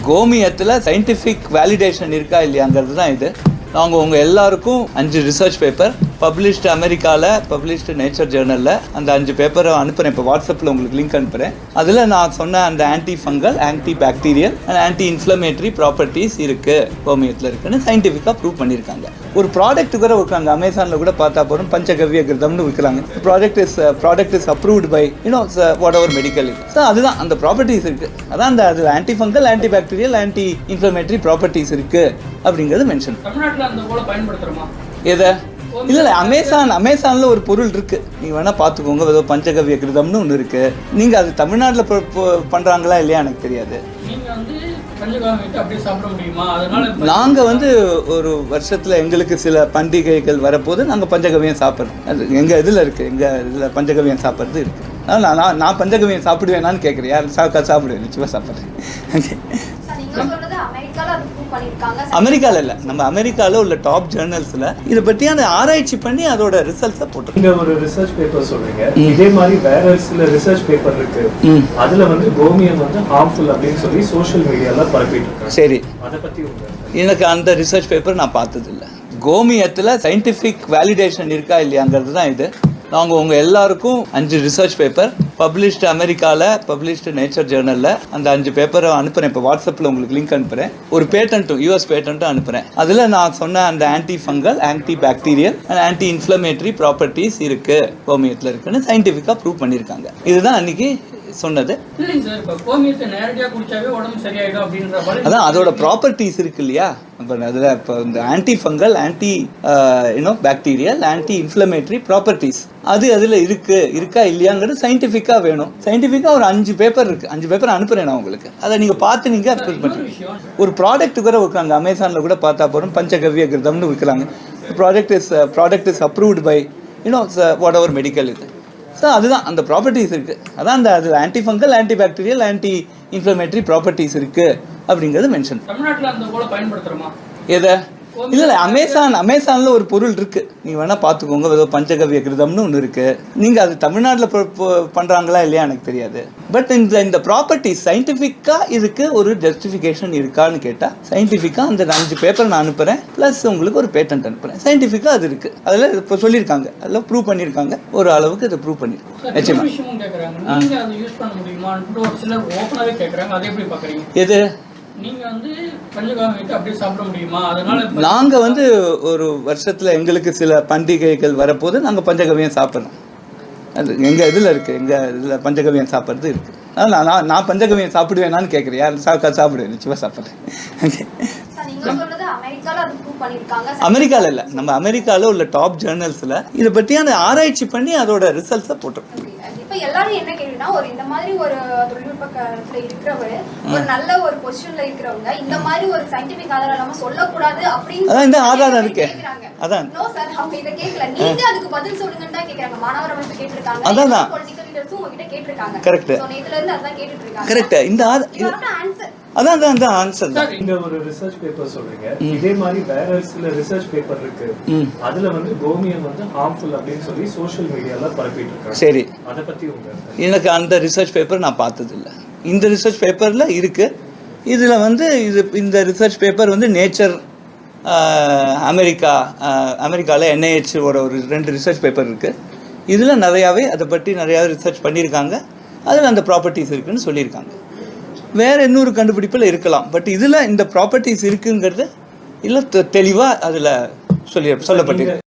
கோமியத்தில் scientific validation இருக்கா இல்லையாங்கிறது தான் இது. நாங்கள் உங்கள் எல்லாருக்கும் 5 ரிசர்ச் பேப்பர் பப்ளிஷ்டு அமெரிக்காவில், பப்ளிஷ்டு நேச்சர் ஜேர்னலில் அந்த 5 பேப்பரை அனுப்புகிறேன். இப்போ வாட்ஸ்அப்பில் உங்களுக்கு லிங்க் அனுப்புகிறேன். அதில் நான் சொன்ன அந்த anti fungal, anti bacterial and anti inflammatory properties இருக்குது, கோமியத்தில் இருக்குன்னு சயின்டிஃபிக்காக ப்ரூவ் பண்ணியிருக்காங்க. ஒரு ப்ராடக்ட் கூட விற்கிறாங்க, அமேசானில் கூட பார்த்தா போகிறோம், பஞ்சகவ்ய கிருதம்னு விற்கிறாங்க. Product is approved by whatever medical. So அதுதான் அந்த ப்ராப்பர்ட்டிஸ் இருக்குது. அதான் அந்த அது anti fungal, anti bacterial, anti inflammatory properties இருக்குது அப்படிங்கிறது மென்ஷன். எதை இல்லை அமேசானில் ஒரு பொருள் இருக்குது, நீங்கள் வேணால் பார்த்துக்கோங்க. ஏதோ பஞ்சகவ்ய கிருதம்னு ஒன்று இருக்குது. நீங்கள் அது தமிழ்நாட்டில் பண்ணுறாங்களா இல்லையா எனக்கு தெரியாது. நாங்கள் ஒரு வருஷத்தில் எங்களுக்கு சில பண்டிகைகள் வரப்போது நாங்கள் பஞ்சகவியம் சாப்பிட்றோம். அது எங்கள் இதில் இருக்குது, எங்கள் இதில் பஞ்சகவியம் சாப்பிட்றது இருக்குது. நான் பஞ்சகவியம் சாப்பிடுவேனான்னு கேட்குறேன். யார் சாப்பிடுவேன், நிச்சயமாக சாப்பிட்றேன். ஓகே, அமெரிக்காவில் இல்லை, நம்ம அமெரிக்காவில் உள்ள டாப் ஜேர்னல்ஸில் இதை பற்றியான ஆராய்ச்சி பண்ணி அதோட ரிசல்ட்ஸை போட்டு இங்கே ஒரு ரிசர்ச் பேப்பர் சொல்றீங்க. இதே மாதிரி வேற சில ரிசர்ச் பேப்பர் இருக்கு, அதுல கோமியம் ஹார்ம்ஃபுல் அப்படின்னு சொல்லி சோஷியல் மீடியால பரப்பிட்டு இருக்காங்க. சரி, அதை பத்தி எனக்கு அந்த ரிசர்ச் பேப்பர் நான் பார்த்ததில்லை. கோமியத்தில் சயின்டிஃபிக் வேலிடேஷன் இருக்கா இல்லையாங்கிறது தான் இது. நாங்கள் உங்கள் எல்லாருக்கும் 5 ரிசர்ச் பேப்பர் பப்ளிஷ்டு அமெரிக்காவில், பப்ளிஷ்டு நேச்சர் ஜேர்னலில் அந்த 5 பேப்பரை அனுப்புகிறேன். இப்போ வாட்ஸ்அப்பில் உங்களுக்கு லிங்க் அனுப்புகிறேன். ஒரு பேட்டன்ட்டும், US பேட்டன்ட்டும் அனுப்புகிறேன். அதில் நான் சொன்ன அந்த anti fungal, anti bacterial and anti inflammatory properties இருக்குது, கோமியத்தில் இருக்குன்னு சயின்டிஃபிக்காக ப்ரூவ் பண்ணியிருக்காங்க. இதுதான் அன்றைக்கி சொன்னது. அதான் அதோட ப்ராப்பர்ட்டிஸ் இருக்கு இல்லையா. இப்போ அதில் இப்போ இந்த anti fungal, anti bacterial, anti inflammatory properties அது அதில் இருக்கா இல்லையாங்கிறது சயின்டிஃபிக்காக வேணும். சயின்டிஃபிக்காக ஒரு 5 பேப்பர் இருக்குது. 5 பேப்பர் அனுப்புகிறேன் நான் உங்களுக்கு. அதை நீங்கள் பார்த்து நீங்கள் அப்ரூவ் பண்ணுறீங்க. ஒரு ப்ராடக்ட் கூட விற்கிறாங்க, அமேசானில் கூட பார்த்தா போகிறோம், பஞ்சகவ்ய கிருதம்னு விற்கிறாங்க. Product is approved by whatever medical இது. ஸோ அதுதான் அந்த ப்ராப்பர்ட்டிஸ் இருக்குது. அதான் அந்த அது anti fungal, anti bacterial, anti inflammatory properties இருக்குது அப்படிங்கிறது மென்ஷன். எதை இல்லை அமேசானில் ஒரு பொருள் இருக்குது, நீங்கள் வேணால் பார்த்துக்கோங்க. ஏதோ பஞ்சகவ்ய கிருதம்னு ஒன்று இருக்குது. நீங்கள் அது தமிழ்நாட்டில் பண்ணுறாங்களா இல்லையா எனக்கு தெரியாது. பட் இந்த ப்ராப்பர்ட்டிஸ் சயின்டிஃபிக்காக இதுக்கு ஒரு ஜஸ்டிஃபிகேஷன் இருக்கான்னு கேட்டால் சயின்டிஃபிக்காக அந்த 5 பேப்பர் நான் அனுப்புகிறேன், ப்ளஸ் உங்களுக்கு ஒரு பேட்டன்ட் அனுப்புகிறேன். சயின்டிஃபிக்காக அது இருக்குது, அதில் இப்போ சொல்லியிருக்காங்க, அதில் ப்ரூவ் பண்ணியிருக்காங்க. ஒரு அளவுக்கு இதை ப்ரூவ் பண்ணியிருக்கோம். நிச்சயமாக எது நாங்கள் ஒரு வருஷத்தில் எங்களுக்கு சில பண்டிகைகள் வரப்போது நாங்கள் பஞ்சகவியம் சாப்பிட்றோம். அது எங்கள் இதில் இருக்குது, எங்கள் இதில் பஞ்சகவியம் சாப்பிட்றது இருக்குது. நான் பஞ்சகவியம் சாப்பிடுவேனான்னு கேட்குறேன். யார் சாப்பிடுவேன், நிச்சயமாக சாப்பிட்றேன். ஓகே, அமெரிக்காவில் இல்லை, நம்ம அமெரிக்காவில் உள்ள டாப் ஜேர்னல்ஸில் இதை பற்றியான ஆராய்ச்சி பண்ணி அதோட ரிசல்ட்ஸை போட்டிருக்கோம். இப்ப எல்லாரும் என்ன கேக்குறீங்கன்னா, ஒரு இந்த மாதிரி ஒரு தொழில்நுட்பத்துல இருக்கிறவரு, ஒரு நல்ல ஒரு பொசிஷன்ல இருக்கிறவங்க இந்த மாதிரி ஒரு சயின்டிபிக் ஆதாரம் இல்லாம சொல்லக்கூடாது அப்படின்னு அதான் இந்த ஆதாரம் இருக்கு. அதான் நோ சார், அவங்க இத கேட்கல, நீங்க அதுக்கு பதில் சொல்லுங்கன்னு தான் கேக்குறாங்க. மாணவர் அமைப்பு கேட்டிருக்காங்க, அதான் பொலிட்டிக்கல் லீடர்ஸும் உங்ககிட்ட கேட்டிருக்காங்க. கரெக்ட், சோ நேத்துல இருந்து அதான் கேட்டுட்டு இருக்காங்க. கரெக்ட். இந்த ஆன்சர் அதான் ஆன்சர் தான். இங்க ஒரு ரிசர்ச் பேப்பர் சொல்றீங்க. இதே மாதிரி வேற சில ரிசர்ச் பேப்பர் இருக்கு, அதுல கோமியம் ஹார்ம்ஃபுல் அப்படின்னு சொல்லி சோஷியல் மீடியால பரப்பிட்டு இருக்காங்க. சரி, அதை பத்தி எனக்கு அந்த ரிசர்ச் பேப்பர் நான் பார்த்ததில்லை. இந்த ரிசர்ச் பேப்பரில் இருக்குது. இதில் இந்த ரிசர்ச் பேப்பர் நேச்சர் அமெரிக்காவில் NIH ஒரு 2 ரிசர்ச் பேப்பர் இருக்குது. இதில் நிறையாவே அதை பற்றி நிறையாவே ரிசர்ச் பண்ணியிருக்காங்க. அதில் அந்த ப்ராப்பர்ட்டிஸ் இருக்குதுன்னு சொல்லியிருக்காங்க. வேறு இன்னொரு கண்டுபிடிப்பில் இருக்கலாம், பட் இதில் இந்த ப்ராப்பர்ட்டிஸ் இருக்குங்கிறது இல்லை தெளிவாக அதில் சொல்லப்பட்டிருக்கு.